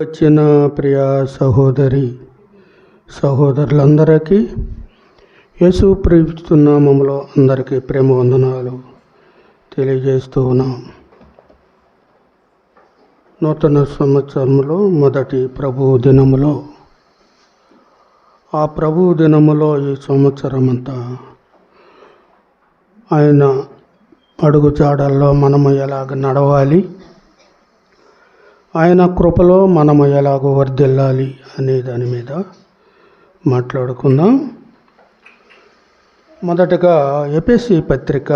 వచ్చిన ప్రియ సహోదరులందరికీ యేసు క్రీస్తు నామములో అందరికీ ప్రేమ వందనాలు తెలియజేస్తూ ఉన్నాం. నూతన సంవత్సరంలో మొదటి ప్రభువు దినములో ఈ సంవత్సరం అంతా ఆయన అడుగుజాడల్లో మనము ఎలాగ నడవాలి, ఆయన కృపలో మనము ఎలాగో వర్ధిల్లాలి అనే దాని మీద మాట్లాడుకుందాం. మొదటగా ఎఫెసీ పత్రిక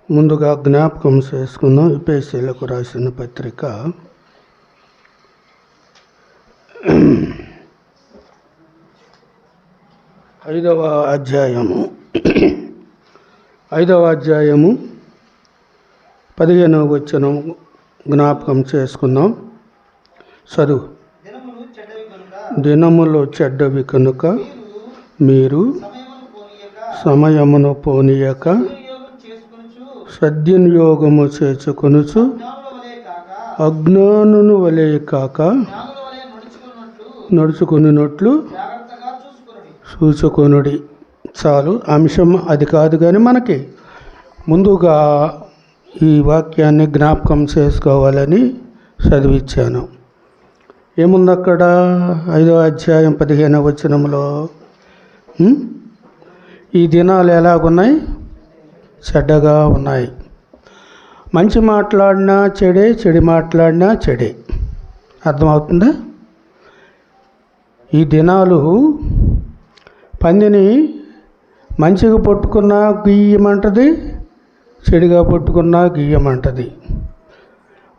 ముందుగా జ్ఞాపకం చేసుకుందాం. ఎఫెసీలకు రాసిన పత్రిక 5వ అధ్యాయము 15వ వచనం జ్ఞాపకం చేసుకుందాం. చదువు. దినములు చెడ్డవి కనుక మీరు సమయమును పోనీయక సద్వినియోగము చేసుకొనుచు అజ్ఞానుని వలె కాక నడుచుకున్నట్లు చూసుకొనుడి. చాలు, అంశం అది కాదు, కానీ మనకి ముందుగా ఈ వాక్యాన్ని జ్ఞాపకం చేసుకోవాలని చదివించాను. ఏముంది అక్కడ? 5వ అధ్యాయం 15వ వచనంలో ఈ దినాలు ఎలాగున్నాయి? చెడ్డగా ఉన్నాయి. మంచి మాట్లాడినా చెడే, చెడు మాట్లాడినా చెడే. అర్థమవుతుందా? ఈ దినాలు పందిని మంచిగా పట్టుకున్నా గీయమంటది, చెడుగా పట్టుకున్నా గీయమంటది.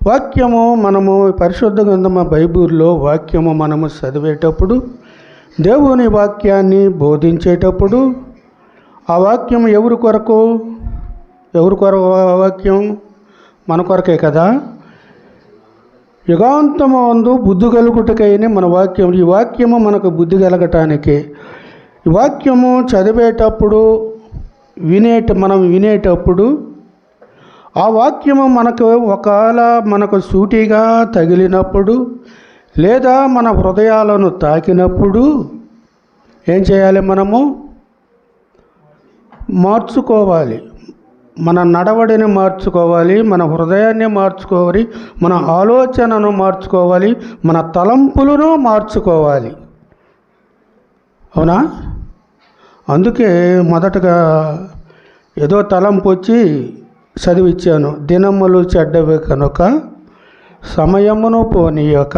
వాక్యము మనము పరిశుద్ధ గ్రంథము బైబిల్లో వాక్యము మనము చదివేటప్పుడు, దేవుని వాక్యాన్ని బోధించేటప్పుడు ఆ వాక్యం ఎవరి కొరకు? వాక్యం మన కొరకే కదా. యుగాంతము అందు బుద్ధి కలుగుటకైన మన వాక్యం. ఈ వాక్యము మనకు బుద్ధి కలగటానికే. ఈ వాక్యము చదివేటప్పుడు మనం వినేటప్పుడు ఆ వాక్యము మనకు ఒకవేళ మనకు సూటిగా తగిలినప్పుడు లేదా మన హృదయాలను తాకినప్పుడు ఏం చేయాలి? మనము మార్చుకోవాలి. మన నడవడిని మార్చుకోవాలి, మన హృదయాన్ని మార్చుకోవాలి, మన ఆలోచనను మార్చుకోవాలి, మన తలంపులను మార్చుకోవాలి. అవునా? అందుకే మొదటగా ఏదో తలంపు వచ్చి చదివిచ్చాను. దినములు చెడ్డవి కనుక సమయమును పోనీయక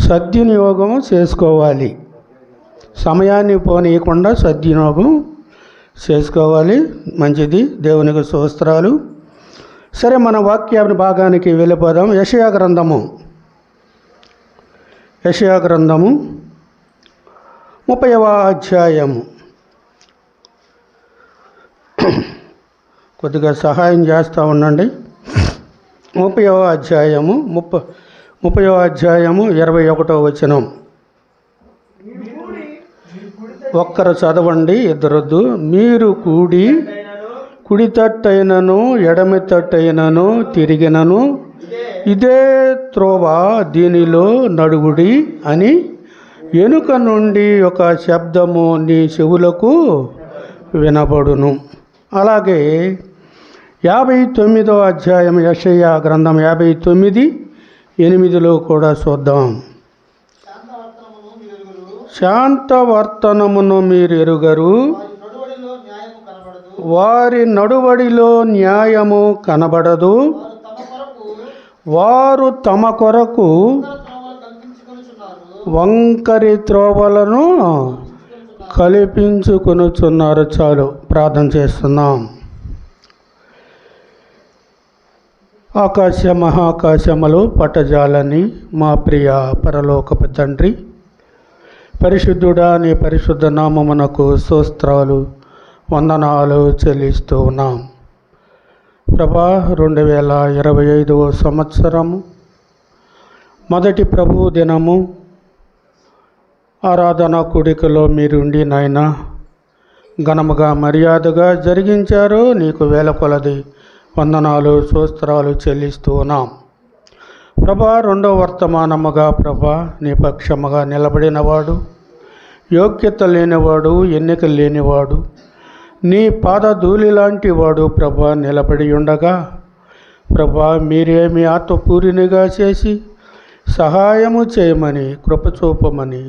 సద్వినియోగము చేసుకోవాలి. సమయాన్ని పోనీయకుండా సద్వినియోగం చేసుకోవాలి. మంచిది, దేవునికి స్తోత్రాలు. సరే, మన వాక్యాన్ని భాగానికి వెళ్ళిపోదాం. యెషయా గ్రంథము 30వ అధ్యాయము. కొద్దిగా సహాయం చేస్తూ ఉండండి. 30వ అధ్యాయము 21వ వచనం. ఒక్కరు చదవండి, ఇద్దరొద్దు. మీరు కుడి తట్టైనను ఎడమి తట్టైనను తిరిగినను ఇదే త్రోవ, దీనిలో నడువుడి అని వెనుక నుండి ఒక శబ్దము నీ చెవులకు వినబడును. అలాగే 59వ అధ్యాయం యెషయా గ్రంథం 59:8 కూడా చూద్దాం. శాంతవర్తనమును మీరు ఎరుగరు, వారి నడువడిలో న్యాయము కనబడదు. వారు తమ కొరకు వంకరి త్రోవలను కల్పించుకొనుచున్నారు. చాలు, ప్రార్థన చేస్తున్నాం. మహాకాశములు పట్టజాలని మా ప్రియ పరలోకపు తండ్రి, పరిశుద్ధుడా, నీ పరిశుద్ధ నామమునకు స్తోత్రాలు, వందనాలు చెల్లిస్తూ ఉన్నాం. ప్రభా, 2025వ సంవత్సరము మొదటి ప్రభువు దినము ఆరాధన కూడికలో మీరుండి నాయన ఘనముగా మర్యాదగా జరిగించారు. నీకు వేల కొలది వందనాలు స్తోత్రాలు చెల్లిస్తూ ఉన్నాం. ప్రభా, రెండో వర్తమానముగా ప్రభా నీ పక్షముగా నిలబడినవాడు, యోగ్యత లేనివాడు, ఎన్నిక లేనివాడు, నీ పాదధూళి లాంటి వాడు ప్రభా నిలబడి ఉండగా, ప్రభా మీరే మీ ఆత్మపూరినిగా చేసి సహాయము చేయమని, కృప చూపమని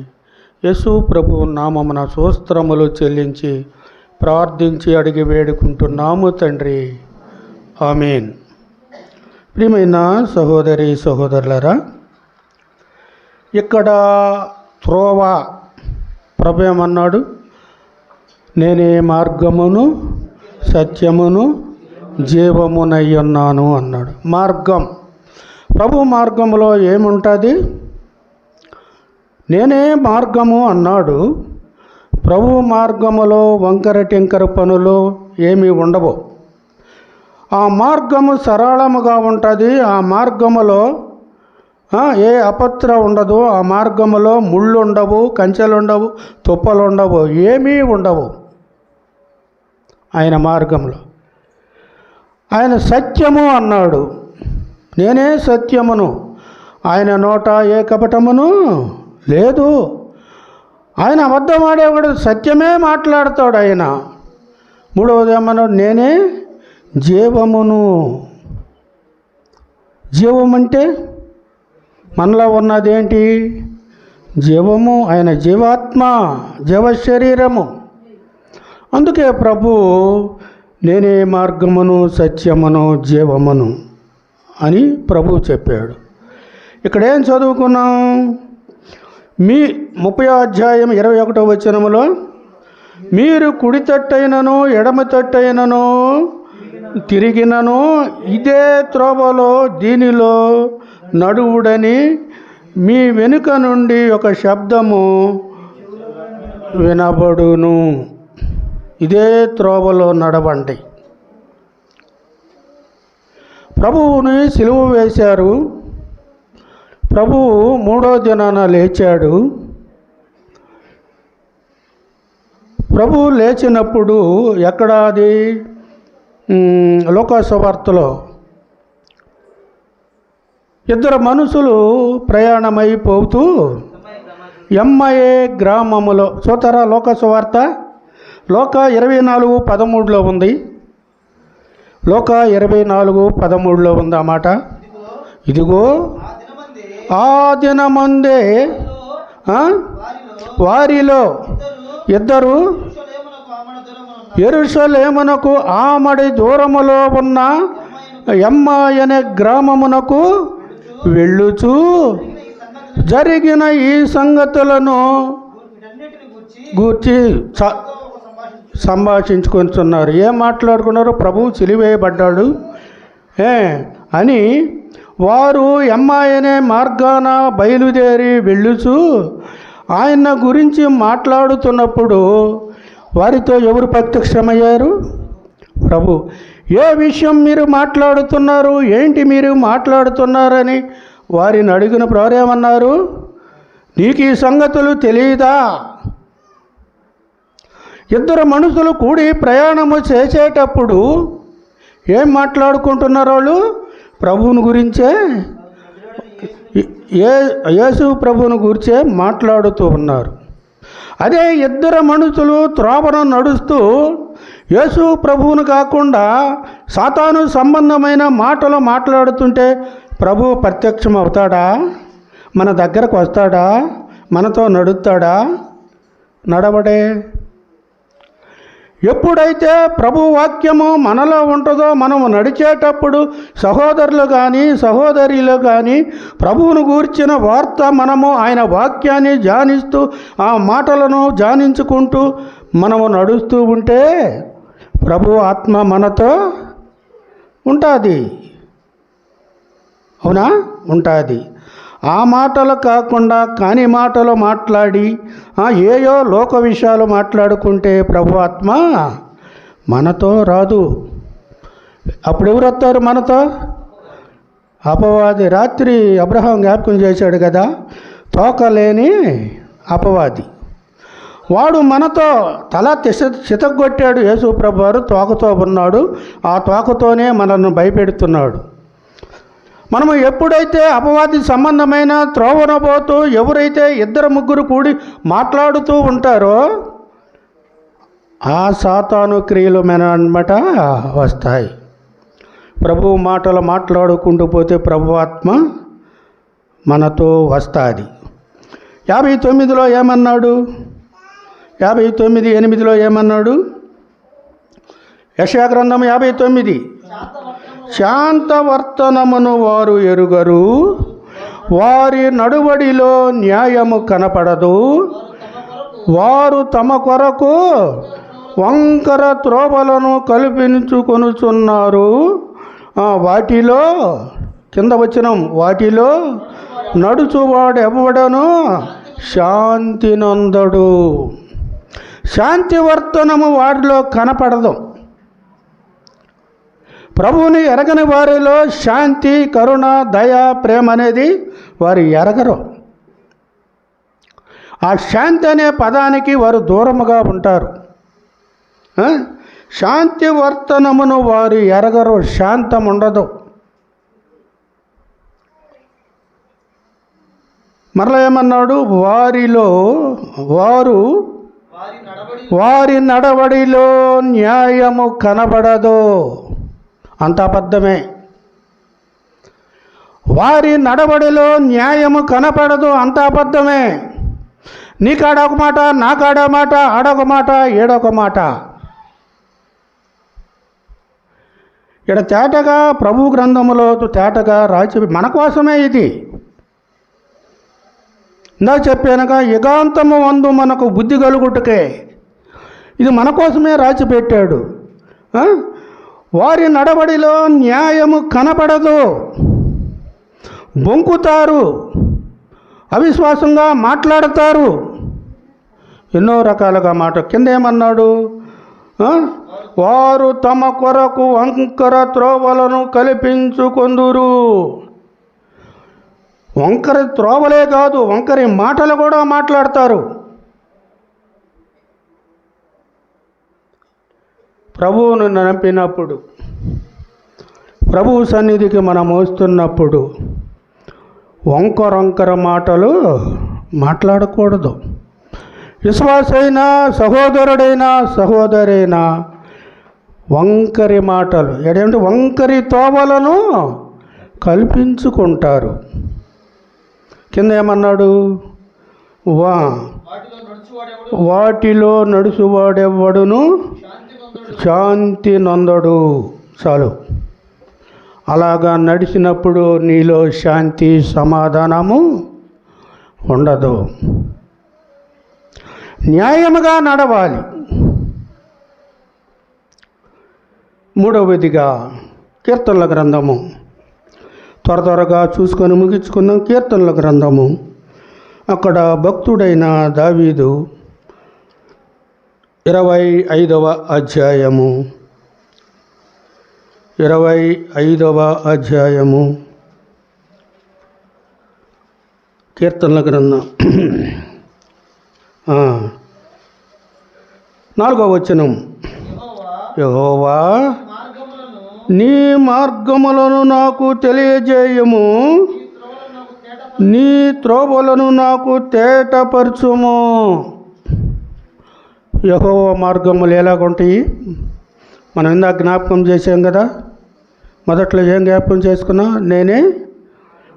యేసు ప్రభు నామమున స్తోత్రములు చెల్లించి ప్రార్థించి అడిగి వేడుకుంటున్నాము తండ్రి. ఆమేన్. ప్రియమైన సహోదరి సహోదరులారా, ఇక్కడ త్రోవ ప్రభు ఏమన్నాడు? నేనే మార్గమును సత్యమును జీవమునయ్యున్నాను అన్నాడు. మార్గం, ప్రభు మార్గములో ఏముంటుంది? నేనే మార్గము అన్నాడు. ప్రభు మార్గములో వంకర టింకర పనులు ఏమీ ఉండవు. ఆ మార్గము సరళముగా ఉంటుంది. ఆ మార్గములో ఏ అపత్ర ఉండదు. ఆ మార్గములో ముళ్ళు ఉండవు, కంచెలు ఉండవు, తుప్పలు ఉండవు, ఏమీ ఉండవు. ఆయన మార్గంలో ఆయన సత్యము అన్నాడు. నేనే సత్యమును, ఆయన నోట ఏ కపటమును లేదు. ఆయన అబద్ధం ఆడేవాడు, సత్యమే మాట్లాడతాడు. ఆయన మూడవది ఏమన్నాడు? నేనే జీవమును. జీవం అంటే మనలో ఉన్నదేంటి? జీవము. ఆయన జీవాత్మ, జీవ శరీరము. అందుకే ప్రభు నేనే మార్గమును సత్యమును జీవమును అని ప్రభు చెప్పాడు. ఇక్కడేం చదువుకున్నాం? మీ 30వ అధ్యాయం 21వ వచనములో, మీరు కుడి తట్టైనను ఎడమ తట్టైనను తిరిగినను ఇదే త్రోవలో దీనిలో నడువుడని మీ వెనుక నుండి ఒక శబ్దము వినబడును. ఇదే త్రోవలో నడవండి. ప్రభువుని సిలువ వేశారు. ప్రభువు 3వ దినాన లేచాడు. ప్రభువు లేచినప్పుడు ఎక్కడ? అది లోకసువార్తలో ఇద్దరు మనుషులు ప్రయాణమైపోతూ ఎమ్మయే గ్రామములో, చూతారా లోకసువార్త? లోక 24:13 ఉంది. లోక 24:13 ఉంది ఆ మాట. ఇదిగో ఆ దినమందే వారిలో ఇద్దరు యెరూషలేమునకు ఆమడి దూరములో ఉన్న ఎమ్మాయి గ్రామమునకు వెళ్ళుచు జరిగిన ఈ సంగతులను గూర్చి సంభాషించుకుంటున్నారు. ఏం మాట్లాడుకున్నారు? ప్రభువు సిలువేయబడ్డాడు అని వారు ఎమ్మాయి మార్గాన బయలుదేరి వెళ్ళుచు ఆయన గురించి మాట్లాడుతున్నప్పుడు వారితో ఎవరు ప్రత్యక్షమయ్యారు? ప్రభు. ఏ విషయం మీరు మాట్లాడుతున్నారు? ఏంటి మీరు మాట్లాడుతున్నారని వారిని అడిగిన వారు ఏమన్నారు? నీకు ఈ సంగతులు తెలియదా? ఇద్దరు మనుషులు కూడి ప్రయాణము చేసేటప్పుడు ఏం మాట్లాడుకుంటున్నారు వాళ్ళు? ప్రభువుని గురించే, యేసు ప్రభువుని గురించే మాట్లాడుతూ ఉన్నారు. అదే ఇద్దరు మనుషులు త్రోవను నడుస్తూ యేసు ప్రభువును కాకుండా సాతాను సంబంధమైన మాటలు మాట్లాడుతుంటే ప్రభువు ప్రత్యక్షం అవుతాడా? మన దగ్గరకు వస్తాడా? మనతో నడుస్తాడా? నడవడే. ఎప్పుడైతే ప్రభు వాక్యము మనలో ఉంటుందో, మనము నడిచేటప్పుడు సహోదరులు కానీ సహోదరులు కానీ ప్రభువును గూర్చిన వార్త మనము ఆయన వాక్యాన్ని ధ్యానిస్తూ ఆ మాటలను ధ్యానించుకుంటూ మనము నడుస్తూ ఉంటే ప్రభు ఆత్మ మనతో ఉంటుంది. అవునా? ఉంటుంది. ఆ మాటలు కాకుండా కాని మాటలు మాట్లాడి ఏయో లోక విషయాలు మాట్లాడుకుంటే ప్రభు ఆత్మ మనతో రాదు. అప్పుడు ఎవరు వస్తారు మనతో? అపవాది. రాత్రి అబ్రహాం జ్ఞాపకం చేశాడు కదా, తోక లేని అపవాది. వాడు మనతో తల చితగొట్టాడు. యేసు ప్రభువారు తోకతో ఉన్నాడు, ఆ తోకతోనే మనల్ని భయపెడుతున్నాడు. మనము ఎప్పుడైతే అపవాది సంబంధమైన త్రోవన పోతూ ఎవరైతే ఇద్దరు ముగ్గురు కూడి మాట్లాడుతూ ఉంటారో ఆ సాతాను క్రియలు మనమాట వస్తాయి. ప్రభువు మాటలు మాట్లాడుకుంటూ పోతే ప్రభు ఆత్మ మనతో వస్తుంది. 59లో ఏమన్నాడు? 59:8 ఏమన్నాడు? యెషయా గ్రంథం 59, శాంతవర్తనమును వారు ఎరుగరు, వారి నడువడిలో న్యాయము కనపడదు, వారు తమ కొరకు వంకర త్రోవలను కల్పించుకొనుచున్నారు, వాటిలో కింద వచనం, వాటిలో నడుచువాడు ఎవడను శాంతి నొందడు. శాంతి వర్తనము వారిలో కనపడదు. ప్రభువుని ఎరగని వారిలో శాంతి, కరుణ, దయ, ప్రేమ అనేది వారు ఎరగరు. ఆ శాంతి అనే పదానికి వారు దూరముగా ఉంటారు. శాంతి వర్తనమును వారు ఎరగరు, శాంతం ఉండదు. మరలా ఏమన్నాడు? వారి నడవడిలో న్యాయము కనబడదు. అంత అబద్ధమే. వారి నడవడిలో న్యాయము కనపడదు, అంత అబద్ధమే. నీ కాడ ఒక మాట, నా కాడ మాట, ఆడొక మాట, ఏడొక మాట. ఇక్కడ తేటగా ప్రభు గ్రంథములో తేటగా రాసి మన కోసమే ఇది. ఇందాక చెప్పానుగా, యుగాంతము వందు మనకు బుద్ధి కలుగుటకే ఇది మన కోసమే రాసి పెట్టాడు. వారి నడవడిలో న్యాయము కనపడదు, బొంకుతారు, అవిశ్వాసంగా మాట్లాడతారు, ఎన్నో రకాలుగా మాట. కింద ఏమన్నాడు? వారు తమ కొరకు వంకర త్రోవలను కల్పించుకొందురు. వంకర త్రోవలే కాదు, వంకరి మాటలు కూడా మాట్లాడతారు. ప్రభువును నమ్మినప్పుడు, ప్రభువు సన్నిధికి మనం వస్తున్నప్పుడు వంకర మాటలు మాట్లాడకూడదు. విశ్వాసైనా, సహోదరుడైనా, సహోదరైనా వంకరి మాటలు ఏంటంటే వంకరి తోవలను కల్పించుకుంటారు. కింద ఏమన్నాడు? వాటిలో నడుచువాడెవ్వడును శాంతి నొందడు. చాలు. అలాగా నడిచినప్పుడు నీలో శాంతి, సమాధానము ఉండదు. న్యాయముగా నడవాలి. మూడవదిగా కీర్తనల గ్రంథము, త్వరగా చూసుకొని ముగించుకుందాం. కీర్తనల గ్రంథము, అక్కడ భక్తుడైన దావీదు 25వ అధ్యాయము 25వ అధ్యాయము కీర్తనల గ్రంథం 4వ వచనం, యెహోవా నీ మార్గములను నాకు తెలియజేయము, నీ త్రోవలను నాకు తేటపరచుము. యెహోవా మార్గములు ఎలాగుంటాయి? మనం ఇందాక జ్ఞాపకం చేసాం కదా. మొదట్లో ఏం జ్ఞాపకం చేసుకున్నా? నేనే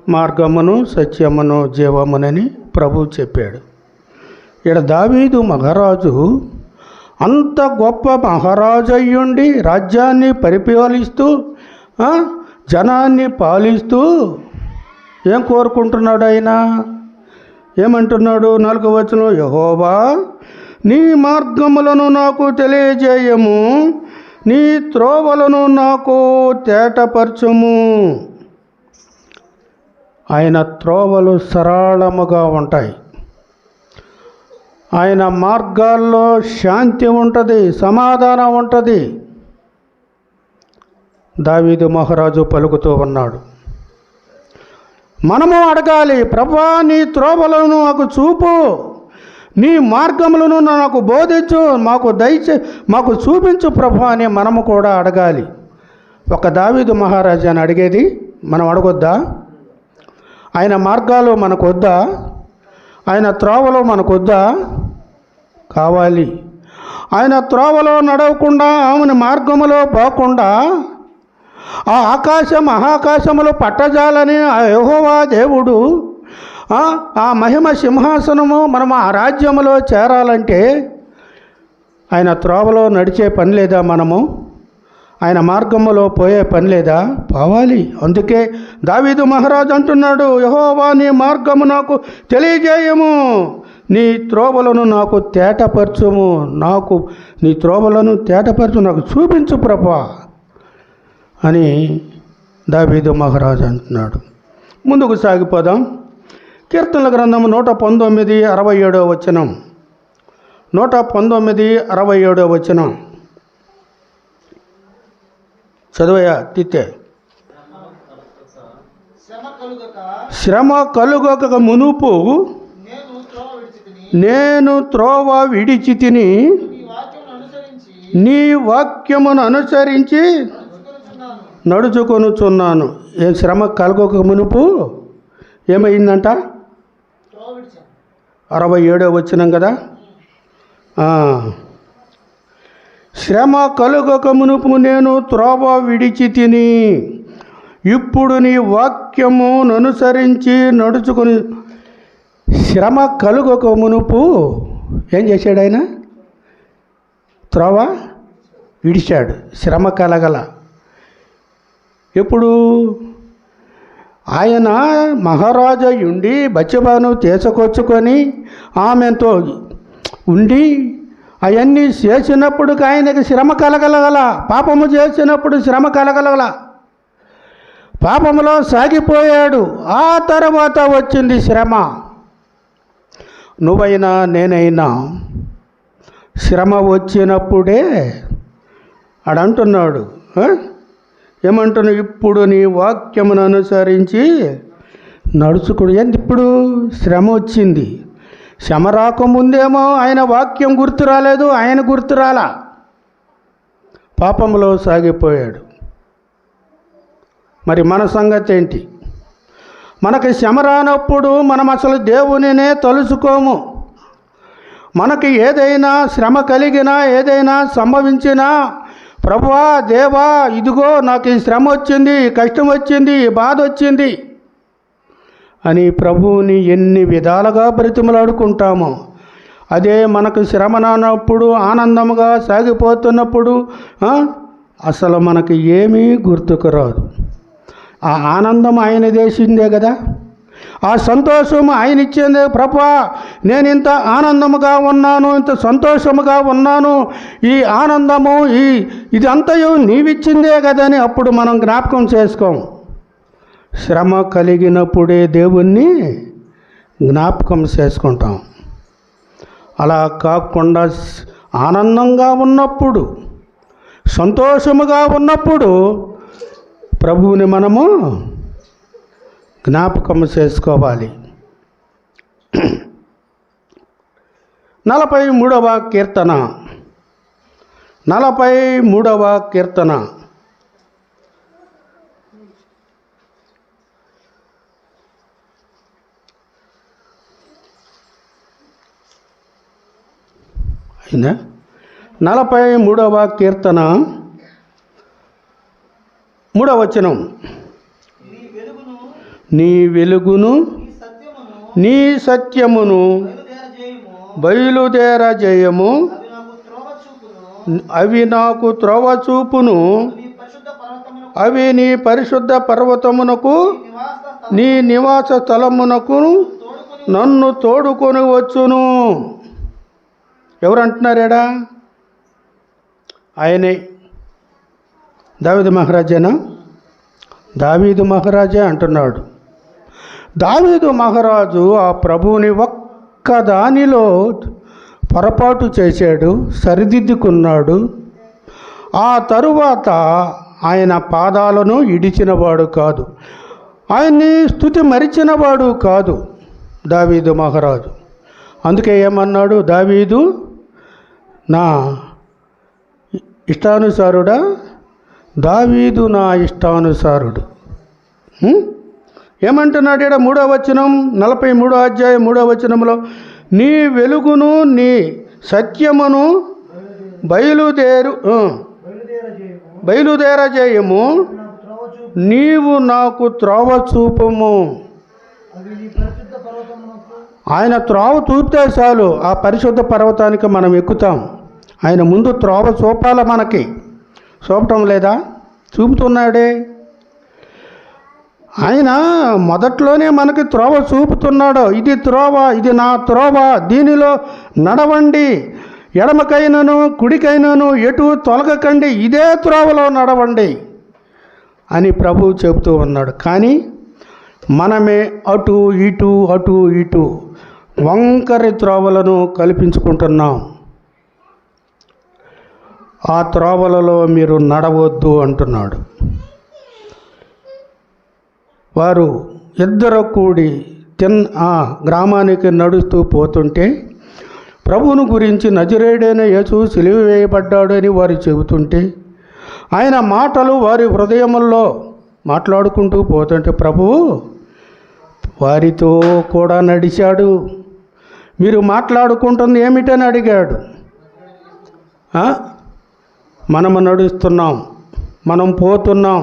మార్గమును, సత్యమును, జీవమునని ప్రభువు చెప్పాడు. ఇక్కడ దావీదు మహారాజు అంత గొప్ప మహారాజు అయ్యుండి రాజ్యాన్ని పరిపాలిస్తూ జనాన్ని పాలిస్తూ ఏం కోరుకుంటున్నాడు ఆయన? ఏమంటున్నాడు? 4వ వచనం, యెహోవా నీ మార్గములను నాకు తెలియజేయము, నీ త్రోవలను నాకు తేటపరచుము. ఆయన త్రోవలు సరళముగా ఉంటాయి. ఆయన మార్గాల్లో శాంతి ఉంటుంది, సమాధానం ఉంటుంది. దావీదు మహారాజు పలుకుతూ ఉన్నాడు. మనము అడగాలి, ప్రభువా నీ త్రోవలను నాకు చూపు, నీ మార్గములను నాకు బోధించు, మాకు చూపించు ప్రభు అని మనము కూడా అడగాలి. ఒక దావీదు మహారాజాని అడిగేది మనం అడగొద్దా? ఆయన మార్గాలు మనకొద్దా? ఆయన త్రోవలో మనకొద్దా? కావాలి. ఆయన త్రోవలో నడవకుండా, ఆమెను మార్గములో పోకుండా, ఆ మహాకాశములు పట్టజాలని ఆ యెహోవా దేవుడు ఆ మహిమ సింహాసనము మనం ఆ రాజ్యములో చేరాలంటే ఆయన త్రోవలో నడిచే పని లేదా? మనము ఆయన మార్గములో పోయే పని లేదా? పోవాలి. అందుకే దావీదు మహారాజు అంటున్నాడు, యెహోవా నీ మార్గము నాకు తెలియజేయము, నీ త్రోవలను నాకు తేటపరచుము, నీ త్రోవలను తేటపరచు, నాకు చూపించు ప్రభా అని దావీదు మహారాజు అంటున్నాడు. ముందుకు సాగిపోదాం. కీర్తనల గ్రంథం 119:67 వచనం. 119:67 వచనం చదువయ్యా తిత్తే. శ్రమ కలుగక మునుపు నేను త్రోవ విడిచి తిని నీ వాక్యమును అనుసరించి నడుచుకొనుచున్నాను. శ్రమ కలుగక మునుపు ఏమైందంట? 67 వచనం కదా. శ్రమ కలుగక మునుపు నేను త్రోవ విడిచి తిని ఇప్పుడు నీ వాక్యమును అనుసరించి నడుచుకొని. శ్రమ కలుగక మునుపు ఏం చేశాడు ఆయన? త్రోవ విడిచాడు. శ్రమ కలగల. ఎప్పుడు? ఆయన మహారాజా ఉండి బత్షెబను తీసుకొచ్చుకొని ఆమెతో ఉండి అవన్నీ చేసినప్పుడు ఆయనకి శ్రమ కలగలగల. పాపము చేసినప్పుడు శ్రమ కలగలగల. పాపములో సాగిపోయాడు. ఆ తర్వాత వచ్చింది శ్రమ. నువ్వైనా నేనైనా శ్రమ వచ్చినప్పుడే ఆడంటున్నాడు. ఏమంటున్నావు? ఇప్పుడు నీ వాక్యమును అనుసరించి నడుచుకుని. ఇప్పుడు శ్రమ వచ్చింది. శ్రమ రాకముందేమో ఆయన వాక్యం గుర్తు రాలేదు, ఆయన గుర్తు రాలా, పాపంలో సాగిపోయాడు. మరి మన సంగతి ఏంటి? మనకి శ్రమ రానప్పుడు మనం అసలు దేవునినే తలుచుకోము. మనకి ఏదైనా శ్రమ కలిగినా, ఏదైనా సంభవించినా, ప్రభువా దేవా ఇదిగో నాకు ఈ శ్రమ వచ్చింది, కష్టం వచ్చింది, బాధ వచ్చింది అని ప్రభువుని ఎన్ని విధాలుగా బ్రతిమలాడుకుంటామో, అదే మనకు శ్రమ రానప్పుడు ఆనందముగా సాగిపోతున్నప్పుడు అసలు మనకి ఏమీ గుర్తుకు రాదు. ఆ ఆనందం ఆయన దేశిందే కదా, ఆ సంతోషం ఆయన ఇచ్చిందే. ప్రభువా నేను ఇంత ఆనందముగా ఉన్నాను, ఇంత సంతోషముగా ఉన్నాను, ఈ ఆనందము ఇది అంతయు నీవిచ్చిందే కదని అప్పుడు మనం జ్ఞాపకం చేసుకోం. శ్రమ కలిగినప్పుడే దేవుణ్ణి జ్ఞాపకం చేసుకుంటాం. అలా కాకుండా ఆనందంగా ఉన్నప్పుడు, సంతోషముగా ఉన్నప్పుడు ప్రభువుని మనము జ్ఞాపకం చేసుకోవాలి. 43వ కీర్తన. 43వ కీర్తన. అయినా 43వ కీర్తన 3వ వచనం. నీ వెలుగును నీ సత్యమును బయలుదేరజేయము, అవి నాకు త్రోవ చూపును, అవి నీ పరిశుద్ధ పర్వతమునకు నీ నివాస స్థలమునకు నన్ను తోడుకొని వచ్చును. ఎవరు అంటున్నారేడా? ఆయనే. దావీదు మహారాజేనా? దావీదు మహారాజే అంటున్నాడు. దావీదు మహారాజు ఆ ప్రభువుని ఒక్కదానిలో పొరపాటు చేశాడు, సరిదిద్దుకున్నాడు. ఆ తరువాత ఆయన పాదాలను ఇడిచినవాడు కాదు, ఆయన్ని స్తుతి మరిచినవాడు కాదు దావీదు మహారాజు. అందుకే ఏమన్నాడు దావీదు, నా ఇష్టానుసారుడా, దావీదు నా ఇష్టానుసారుడు. ఏమంటున్నాడు ఇక్కడ 3వ వచనం, 43వ అధ్యాయం 3వ వచనంలో, నీ వెలుగును నీ సత్యమును బయలుదేరజేయము, నీవు నాకు త్రోవ చూపుము. ఆయన త్రోవ చూపితే చాలు, ఆ పరిశుద్ధ పర్వతానికి మనం ఎక్కుతాం. ఆయన ముందు త్రోవ చూపాల, మనకి చూపటం లేదా? చూపుతున్నాడే. ఆయన మొదట్లోనే మనకి త్రోవ చూపుతున్నాడు. ఇది త్రోవ, ఇది నా త్రోవ, దీనిలో నడవండి, ఎడమకైనను కుడికైనను ఎటు తొలగకండి, ఇదే త్రోవలో నడవండి అని ప్రభువు చెబుతూ ఉన్నాడు. కానీ మనమే అటు ఇటు వంకరి త్రోవలను కల్పించుకుంటున్నాం. ఆ త్రోవలలో మీరు నడవద్దు అంటున్నాడు. వారు ఇద్దరు కూడి ఆ గ్రామానికి నడుస్తూ పోతుంటే ప్రభువును గురించి నజరేయుడైన యేసు సిలువ వేయబడ్డాడు అని వారు చెబుతుంటే, ఆయన మాటలు వారి హృదయముల్లో మాట్లాడుకుంటూ పోతుంటే ప్రభువు వారితో కూడా నడిచాడు. మీరు మాట్లాడుకుంటుంది ఏమిటని అడిగాడు. మనము నడుస్తున్నాం, మనం పోతున్నాం,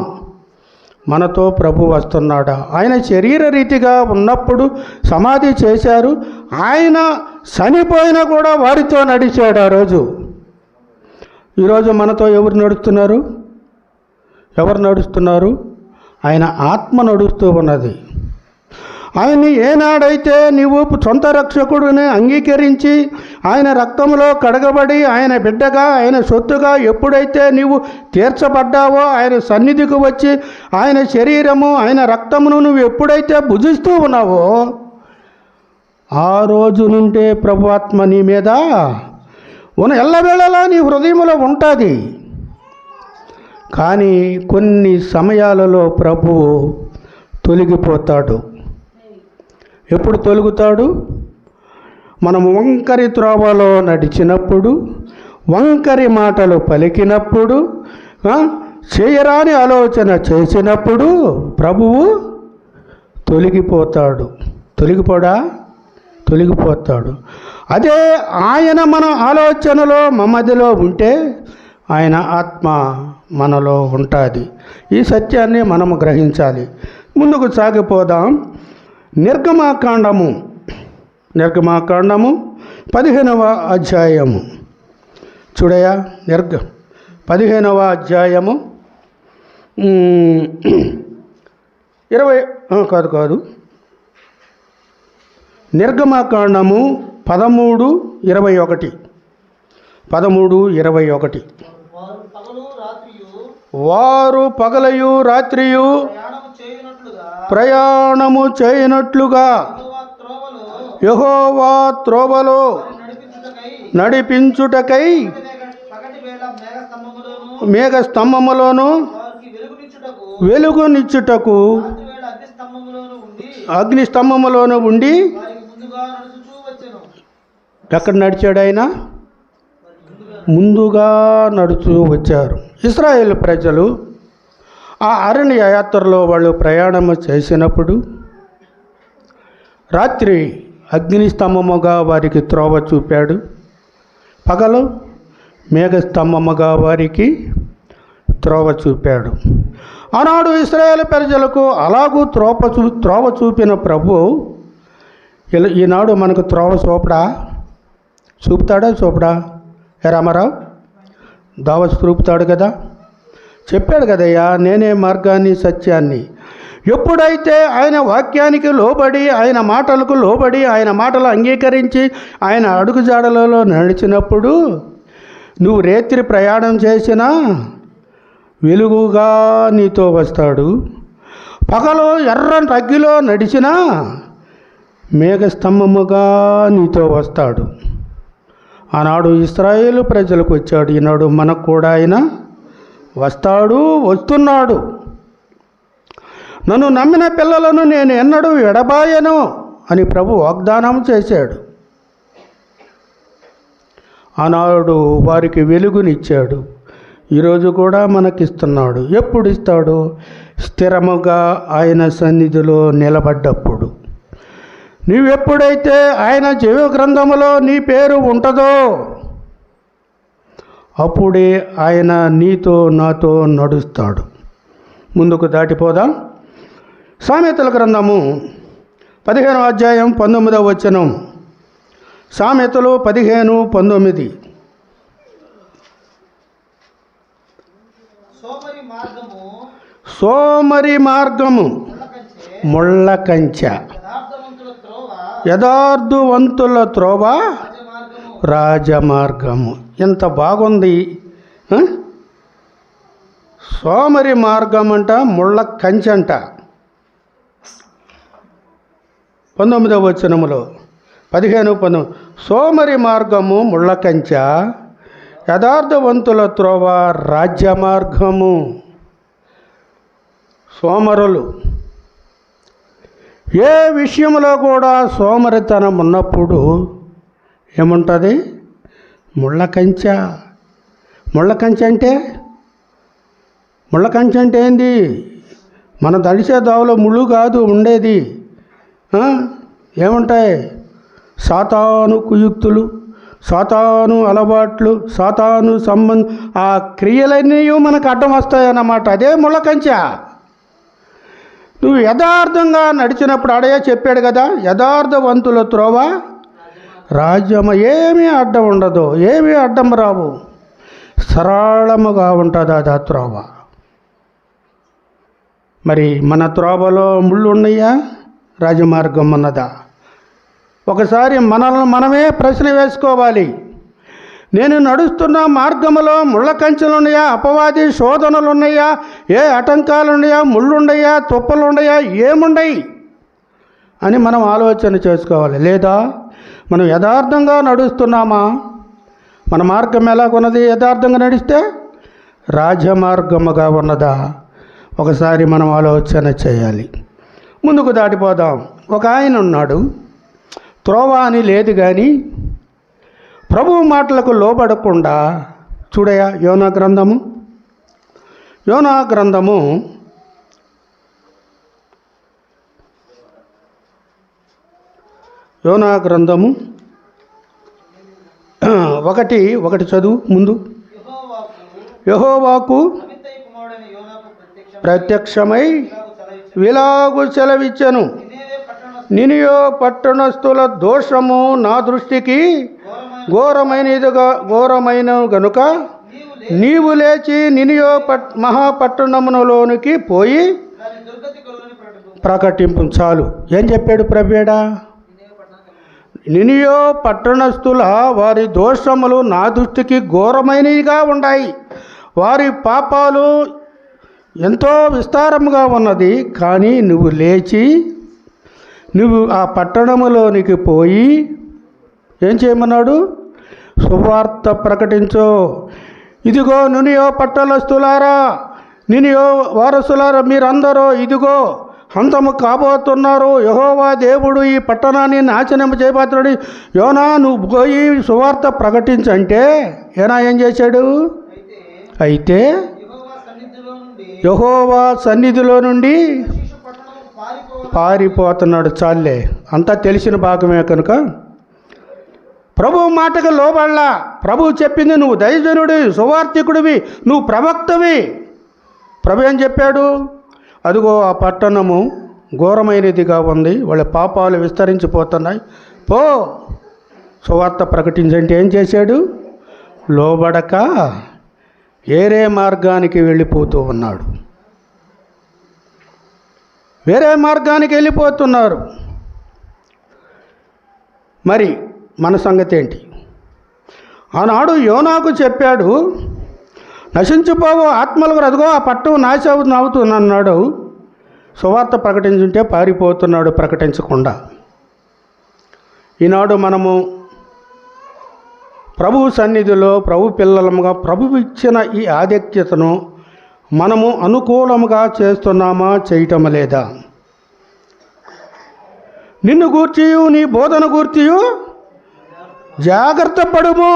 మనతో ప్రభు వస్తున్నాడా? ఆయన శరీర రీతిగా ఉన్నప్పుడు సమాధి చేశారు. ఆయన చనిపోయినా కూడా వారితో నడిచాడు ఆ రోజు. ఈరోజు మనతో ఎవరు నడుస్తున్నారు? ఆయన ఆత్మ నడుస్తూ ఉన్నది. ఆయన్ని ఏనాడైతే నీవు సొంత రక్షకుడిని అంగీకరించి ఆయన రక్తంలో కడగబడి ఆయన బిడ్డగా, ఆయన సొత్తుగా ఎప్పుడైతే నీవు తీర్చబడ్డావో, ఆయన సన్నిధికి వచ్చి ఆయన శరీరము, ఆయన రక్తమును నువ్వు ఎప్పుడైతే భుజిస్తూ ఉన్నావో, ఆ రోజు నుండే ప్రభు ఆత్మ నీ మీద ఎల్లవేళలా నీ హృదయంలో ఉంటుంది. కానీ కొన్ని సమయాలలో ప్రభువు తొలగిపోతాడు. ఎప్పుడు తొలుగుతాడు? మనము వంకరి త్రోవలో నడిచినప్పుడు, వంకరి మాటలు పలికినప్పుడు, చేయరాని ఆలోచన చేసినప్పుడు ప్రభువు తొలగిపోతాడు. అదే ఆయన మన ఆలోచనలో మధ్యలో ఉంటే ఆయన ఆత్మ మనలో ఉంటుంది. ఈ సత్యాన్ని మనము గ్రహించాలి. ముందుకు సాగిపోదాం. నిర్గమాకాండము 15వ అధ్యాయము చూడయా. 15వ అధ్యాయము 20 నిర్గమాకాండము 13:21. వారు పగలయు రాత్రియు ప్రయాణము చేయనట్లుగా యెహోవా త్రోవలో నడిపించుటకై మేఘస్తంభములోను వెలుగునిచ్చుటకు అగ్నిస్తంభములోను ఉండి. ఎక్కడ నడిచాడు ఆయన? ముందుగా నడుచూ వచ్చారు. ఇశ్రాయేలు ప్రజలు ఆ అరణ్య యాత్రలో వాళ్ళు ప్రయాణము చేసినప్పుడు రాత్రి అగ్నిస్తంభముగా వారికి త్రోవ చూపాడు, పగలు మేఘస్తంభముగా వారికి త్రోవ చూపాడు. ఆనాడు ఇశ్రాయేలు ప్రజలకు అలాగూ త్రోవ చూపిన ప్రభు ఈనాడు మనకు త్రోవ చూపుతాడా? రామారావు దావత్ చూపుతాడు కదా. చెప్పాడు కదయ్యా, నేనే మార్గాన్ని సత్యాన్ని. ఎప్పుడైతే ఆయన వాక్యానికి లోబడి, ఆయన మాటలకు లోబడి, ఆయన మాటలు అంగీకరించి ఆయన అడుగుజాడలలో నడిచినప్పుడు నువ్వు రేత్రి ప్రయాణం చేసినా వెలుగుగా నీతో వస్తాడు. పగలు ఎర్రని అగ్గిలో నడిచినా మేఘస్తంభముగా నీతో వస్తాడు. ఆనాడు ఇశ్రాయేలు ప్రజలకు వచ్చాడు, ఈనాడు మనకు కూడా ఆయన వస్తున్నాడు. నన్ను నమ్మిన పిల్లలను నేను ఎన్నడూ ఎడబాయను అని ప్రభు వాగ్దానం చేశాడు. ఆనాడు వారికి వెలుగునిచ్చాడు, ఈరోజు కూడా మనకిస్తున్నాడు. ఎప్పుడు ఇస్తాడు? స్థిరముగా ఆయన సన్నిధిలో నిలబడ్డప్పుడు. నీవెప్పుడైతే ఆయన జీవ గ్రంథములో నీ పేరు ఉంటుందో అప్పుడే ఆయన నీతో నాతో నడుస్తాడు. ముందుకు దాటిపోదాం. సామెతల గ్రంథము 15వ అధ్యాయం 19వ వచనం. సామెతలు 15:19. సోమరి మార్గము ముళ్ళ కంచె, యథార్థవంతుల త్రోవ రాజమార్గము. ఎంత బాగుంది! సోమరి మార్గం అంట, ముళ్ళ కంచె అంట. 19వ వచనములో 15:19. సోమరి మార్గము ముళ్ళ కంచె, యథార్థవంతుల త్రోవ రాజ్య మార్గము. సోమరులు ఏ విషయంలో కూడా సోమరితనం ఉన్నప్పుడు ఏముంటుంది? ముళ్ళ కంచె. ముళ్ళ కంచె అంటే ఏంది? మన దడిసే దావలో ముళ్ళు కాదు ఉండేది. ఏముంటాయి? సాతాను కుయుక్తులు, సాతాను అలవాట్లు, సాతాను ఆ క్రియలన్నీ మనకు అడ్డం వస్తాయన్నమాట. అదే ముళ్ళ కంచె. నువ్వు యథార్థంగా నడిచినప్పుడు ఆడయా చెప్పాడు కదా, యథార్థవంతుల త్రోవ రాజ్యమ. ఏమీ అడ్డం ఉండదు, ఏమీ అడ్డం రావు, సరళముగా ఉంటుంది అది ఆ త్రోవ. మరి మన త్రోవలో ముళ్ళు ఉన్నాయా? రాజమార్గం ఉన్నదా? ఒకసారి మనల్ని మనమే ప్రశ్న వేసుకోవాలి. నేను నడుస్తున్న మార్గంలో ముళ్ళ కంచెలు ఉన్నాయా? అపవాది శోధనలు ఉన్నాయా? ఏ ఆటంకాలు ఉన్నాయా? ముళ్ళు ఉన్నాయా? తుప్పలు ఉన్నాయా? ఏముండయి అని మనం ఆలోచన చేసుకోవాలి. లేదా మనం యథార్థంగా నడుస్తున్నామా? మన మార్గం ఎలాగున్నది? యథార్థంగా నడిస్తే రాజమార్గముగా ఉన్నదా? ఒకసారి మనం ఆలోచన చేయాలి. ముందుకు దాటిపోదాం. ఒక ఆయన ఉన్నాడు, త్రోవ అని లేదు కానీ ప్రభువు మాటలకు లోబడకుండా, చూడయా యోనా గ్రంథము 1:1 చదువు ముందు. యెహోవాకు ప్రత్యక్షమై ఇలాగు సెలవిచ్చెను, నినియే పట్టణస్థుల దోషము నా దృష్టికి ఘోరమైన గనుక నీవు లేచి నినియే మహాపట్టణములోనికి పోయి ప్రకటింపు. చాలు. ఏం చెప్పాడు ప్రభువేడా? నినియే పట్టణస్థుల వారి దోషములు నా దృష్టికి ఘోరమైనవిగా ఉన్నాయి, వారి పాపాలు ఎంతో విస్తారముగా ఉన్నది. కానీ నువ్వు లేచి నువ్వు ఆ పట్టణములోనికి పోయి ఏం చేయమన్నాడు? సువార్త ప్రకటించు. ఇదిగో నినియే పట్టణస్థులారా, నినియే వారసులారా, మీరందరూ ఇదిగో అంతము కాబోతున్నారు. యెహోవా దేవుడు ఈ పట్టణాన్ని నాశనం చేయబోతున్నాడు. యోనా నువ్వు పోయి సువార్త ప్రకటించంటే యోనా ఏం చేశాడు? అయితే యెహోవా సన్నిధిలో నుండి పారిపోతున్నాడు. చాలే, అంతా తెలిసిన భాగమే కనుక ప్రభువు మాటకు లోబడలా. ప్రభువు చెప్పింది, నువ్వు దైవజనుడివి, సువార్థికుడివి, నువ్వు ప్రవక్తవి. ప్రభు ఏం చెప్పాడు? అదిగో ఆ పట్టణము ఘోరమైనదిగా ఉంది, వాళ్ళ పాపాలు విస్తరించిపోతున్నాయి, పో సువార్త ప్రకటించంటే ఏం చేశాడు? లోబడక వేరే మార్గానికి వెళ్ళిపోతూ ఉన్నాడు. వేరే మార్గానికి వెళ్ళిపోతున్నారు. మరి మన సంగతి ఏంటి? ఆనాడు యోనాకు చెప్పాడు, నశించిపోవు ఆత్మలకు అదిగో ఆ పట్టణం నాశనం అవుతుందన్నాడు. సువార్త ప్రకటించుంటే పారిపోతున్నాడు ప్రకటించకుండా. ఈనాడు మనము ప్రభు సన్నిధిలో ప్రభు పిల్లలముగా ప్రభువు ఇచ్చిన ఈ ఆధిక్యతను మనము అనుకూలముగా చేస్తున్నామా, చేయటం లేదా? నిన్ను గూర్చియు నీ బోధన గూర్చియు జాగ్రత్త పడుము.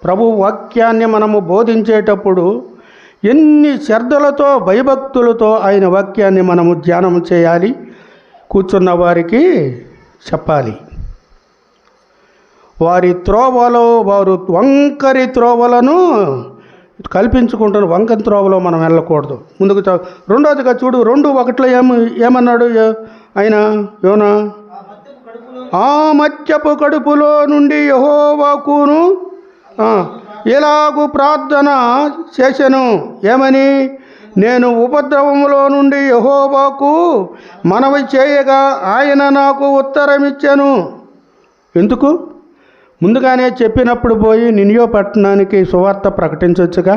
ప్రభు వాక్యాన్ని మనము బోధించేటప్పుడు ఎన్ని శ్రద్ధలతో భయభక్తులతో ఆయన వాక్యాన్ని మనము ధ్యానం చేయాలి, కూర్చున్న వారికి చెప్పాలి. వారి త్రోవలో వారు వంకరి త్రోవలను కల్పించుకుంటున్న వంకరి త్రోవలో మనం వెళ్ళకూడదు. ముందుకు రెండోదిగా చూడు, 2:1 ఏమన్నాడు ఆయన యోనా? ఆ మత్స్యపు కడుపులో నుండి యెహోవాకును ఎలాగూ ప్రార్థన చేసెను. ఏమని? నేను ఉపద్రవములో నుండి యెహోవాకు మనవి చేయగా ఆయన నాకు ఉత్తరమిచ్చెను. ఎందుకు? ముందుగానే చెప్పినప్పుడు పోయి నినివే పట్టణానికి సువార్త ప్రకటించవచ్చుగా.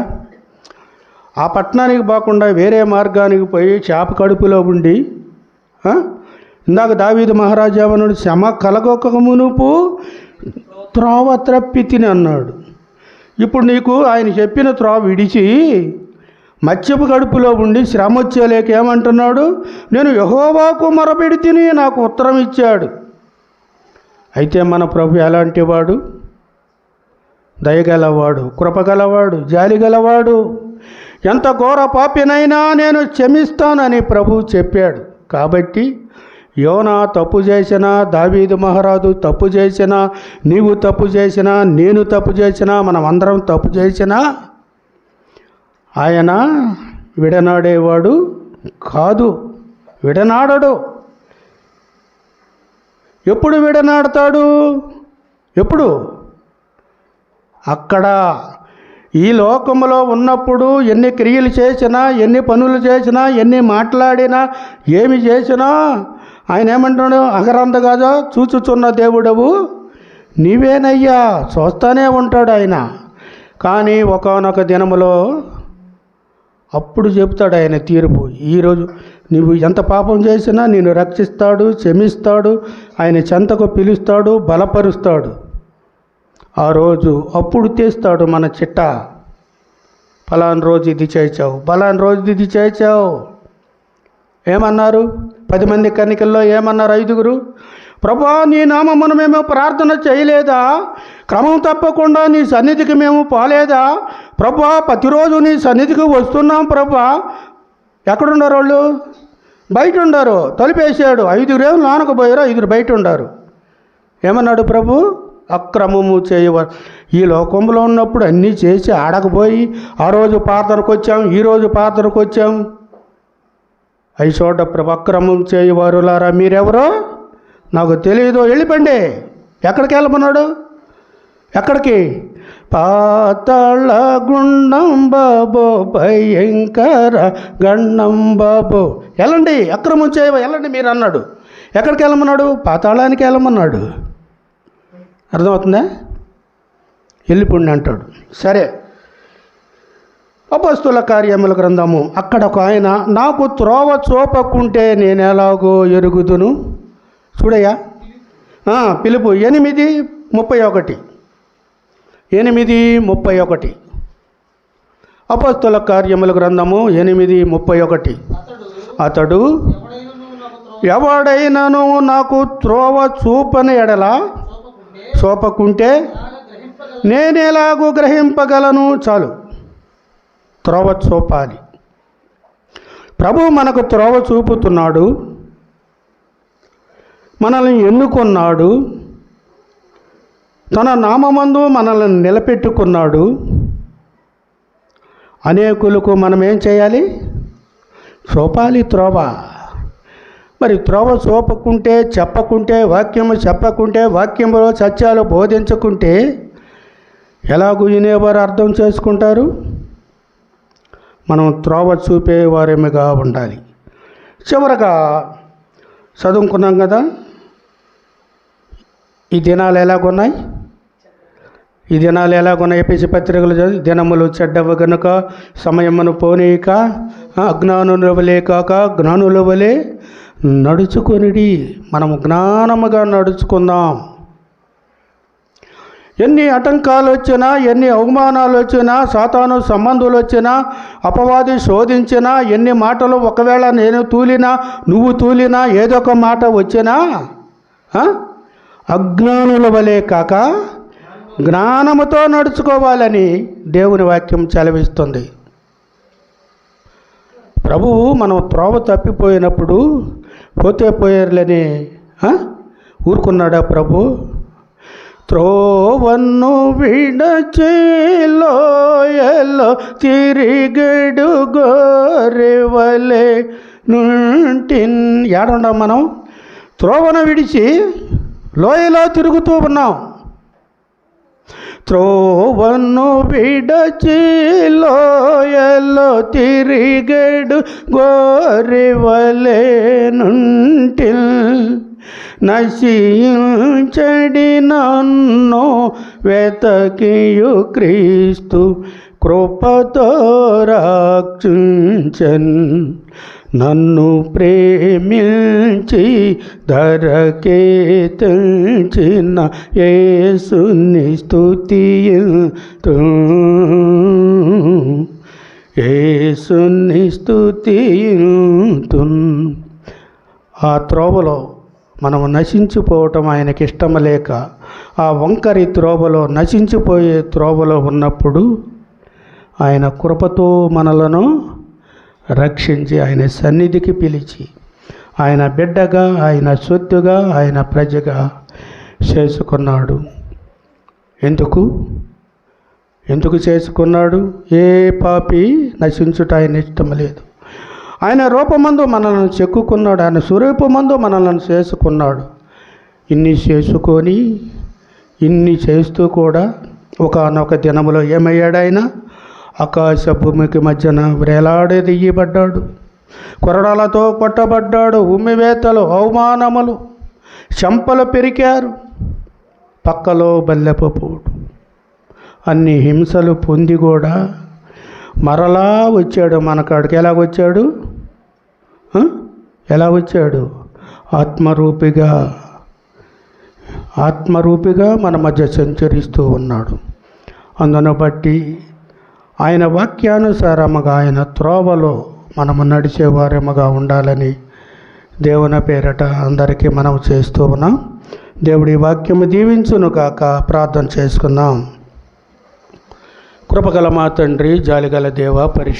ఆ పట్టణానికి పోకుండా వేరే మార్గానికి పోయి చేప కడుపులో ఉండి, ఇందాక దావీదు మహారాజా అన్నాడు, శ్రమ కలగొక మునుపు త్రోవ త్రప్పితిని అన్నాడు. ఇప్పుడు నీకు ఆయన చెప్పిన త్రోవ విడిచి మత్స్యపు కడుపులో ఉండి శ్రమ వచ్చేలేక ఏమంటున్నాడు? నేను యెహోవాకు మొరపెడితిని, నాకు ఉత్తరం ఇచ్చాడు. అయితే మన ప్రభు ఎలాంటి వాడు? దయగలవాడు, కృపగలవాడు, జాలిగలవాడు. ఎంత ఘోర పాపినైనా నేను క్షమిస్తానని ప్రభు చెప్పాడు. కాబట్టి యోనా తప్పు చేసినా, దావీదు మహారాజు తప్పు చేసినా, నీవు తప్పు చేసినా, నేను తప్పు చేసినా, మనం అందరం తప్పు చేసినా ఆయన విడనాడేవాడు కాదు, విడనాడడు. ఎప్పుడు విడనాడతాడు? ఎప్పుడు? అక్కడ ఈ లోకంలో ఉన్నప్పుడు ఎన్ని క్రియలు చేసినా, ఎన్ని పనులు చేసినా, ఎన్ని మాట్లాడినా, ఏమి చేసినా ఆయన ఏమంటున్నాడు? అగరంద కాదా చూచుచున్న దేవుడవు నీవేనయ్యా, చూస్తానే ఉంటాడు ఆయన. కానీ ఒకానొక దినములో అప్పుడు చెప్తాడు ఆయన తీర్పు. ఈరోజు నువ్వు ఎంత పాపం చేసినా నిన్ను రక్షిస్తాడు, క్షమిస్తాడు, ఆయన చెంతకు పిలుస్తాడు, బలపరుస్తాడు. ఆ రోజు అప్పుడు తీస్తాడు మన చిట్ట. ఫలానా రోజు ఇది చేసావు, ఫలానా రోజు ఇది చేసావు. ఏమన్నారు? 10 మంది కన్నికల్లో ఏమన్నారు? 5గురు, ప్రభా నీ నామమున మేము ప్రార్థన చేయలేదా? క్రమం తప్పకుండా నీ సన్నిధికి మేము పోలేదా? ప్రభా ప్రతిరోజు నీ సన్నిధికి వస్తున్నాం ప్రభా. ఎక్కడున్నారు వాళ్ళు? బయట ఉండారు. తలుపేసాడు. 5గురు లోనకు పోయారు, 5 బయట ఉండారు. ఏమన్నాడు ప్రభు? అక్రమము చేయవారు. ఈ లోకంలో ఉన్నప్పుడు అన్నీ చేసి ఆడకపోయి ఆ రోజు ప్రార్థనకు వచ్చాం, ఈరోజు ప్రార్థనకు వచ్చాం. అవి చూడ ప్రభు, అక్రమం చేయవారులారా మీరెవరో నాకు తెలియదు, వెళ్ళిపోండి. ఎక్కడికి వెళ్ళమన్నాడు? ఎక్కడికి? పాతాళ గుండం బాబో, భయంకర గండం బాబో. వెళ్ళండి, అక్రమం చేయవ వెళ్ళండి మీరు అన్నాడు. ఎక్కడికి వెళ్ళమన్నాడు? పాతాళానికి వెళ్ళమన్నాడు. అర్థమవుతుందా? వెళ్ళిపోండి అంటాడు. సరే, అపొస్తలుల కార్యముల గ్రంథము అక్కడ ఒక ఆయన, నాకు త్రోవ చూపకుంటే నేను ఎలాగో ఎరుగుదును. చూడయ్యా, పిలుపు 8:31. 8:31 అపొస్తలుల కార్యముల గ్రంథము 8:31. అతడు ఎవడైనను నాకు త్రోవ చూపని ఎడల చూపకుంటే నేనెలాగూ గ్రహింపగలను. చాలు, త్రోవ చూపాలి. ప్రభు మనకు త్రోవ చూపుతున్నాడు, మనల్ని ఎన్నుకున్నాడు, తన నామమందు మనల్ని నిలబెట్టుకున్నాడు. అనేకులకు మనం ఏం చేయాలి? చూపాలి త్రోవ. మరి త్రోవ చూపకుంటే, చెప్పకుంటే, వాక్యము చెప్పకుంటే, వాక్యములో సత్యాలు బోధించకుంటే ఎలాగూ వినేవారు అర్థం చేసుకుంటారు? మనం త్రోవ చూపేవారేమిగా ఉండాలి. చివరగా చదువుకున్నాం కదా, ఈ దినాలు ఎలాగున్నాయి? ఈ దినాలు ఎలాగున్నాయి? ఎపిసి పత్రికలు చదివి, దినములు చెడ్డవ గనుక సమయమును పోనీక అజ్ఞానుల వలె కాక జ్ఞానుల వలె నడుచుకొనిడి. మనము జ్ఞానముగా నడుచుకుందాం. ఎన్ని ఆటంకాలు వచ్చినా, ఎన్ని అవమానాలు వచ్చినా, సాతాను సంబంధులు వచ్చినా, అపవాది శోధించినా, ఎన్ని మాటలు ఒకవేళ నేను తూలినా, నువ్వు తూలినా, ఏదో ఒక మాట వచ్చినా అజ్ఞానుల వలె కాక జ్ఞానముతో నడుచుకోవాలని దేవుని వాక్యం సెలవిస్తుంది. ప్రభువు మనం త్రోవ తప్పిపోయినప్పుడు పోతే పోయారులని ఊరుకున్నాడా ప్రభు? త్రోవన్ను విడచి లోయలో తిరిగడు గోరెవలే నుంటిన్. ఏడున్నాం మనం? త్రోవను విడిచి లోయలో తిరుగుతూ ఉన్నాం. త్రోవను విడచి లోయలో తిరిగడు గోరెవలే నుంటిన్. నశించడి నన్ను వెతకియు క్రీస్తు కృపతో రక్షించెన్. నన్ను ప్రేమించి ధరకే తెంచిన యేసుని స్తుతింతున్. యేసుని స్తుతింతున్. ఆ త్రోవలో మనం నశించిపోవటం ఆయనకి ఇష్టం లేక, ఆ వంకరి త్రోవలో నశించిపోయే త్రోవలో ఉన్నప్పుడు ఆయన కృపతో మనలను రక్షించి ఆయన సన్నిధికి పిలిచి ఆయన బిడ్డగా, ఆయన సొత్తుగా, ఆయన ప్రజగా చేసుకున్నాడు. ఎందుకు చేసుకున్నాడు? ఏ పాపి నశించుట ఆయన ఇష్టం లేదు. ఆయన రూపమందు మనల్ని చెక్కుకున్నాడు. ఆయన స్వరూపమందు మనల్ని చేసుకున్నాడు. ఇన్ని చేసుకొని ఇన్ని చేస్తూ కూడా ఒకానొక దినములో ఏమయ్యాడు? ఆయన ఆకాశ భూమికి మధ్యన వేలాడదీయబడ్డాడు. కొరడాలతో కొట్టబడ్డాడు. ఉమ్మివేతలు, అవమానములు, చెంపలు పెరికారు. పక్కలో బల్లెపోడు. అన్ని హింసలు పొంది కూడా మరలా వచ్చాడు మనకాడికి. ఎలాగొచ్చాడు? ఎలా వచ్చాడు? ఆత్మరూపిగా మన మధ్య సంచరిస్తూ ఉన్నాడు. అందును బట్టి ఆయన వాక్యానుసారముగా ఆయన త్రోవలో మనము నడిచేవారముగా ఉండాలని దేవుని పేరట అందరికీ మనం చేస్తూ ఉన్నాం. దేవుడి వాక్యము దీవించును కాక. ప్రార్థన చేసుకుందాం. కృపగల మా తండ్రి, జాలిగల దేవ, పరిశుద్ధ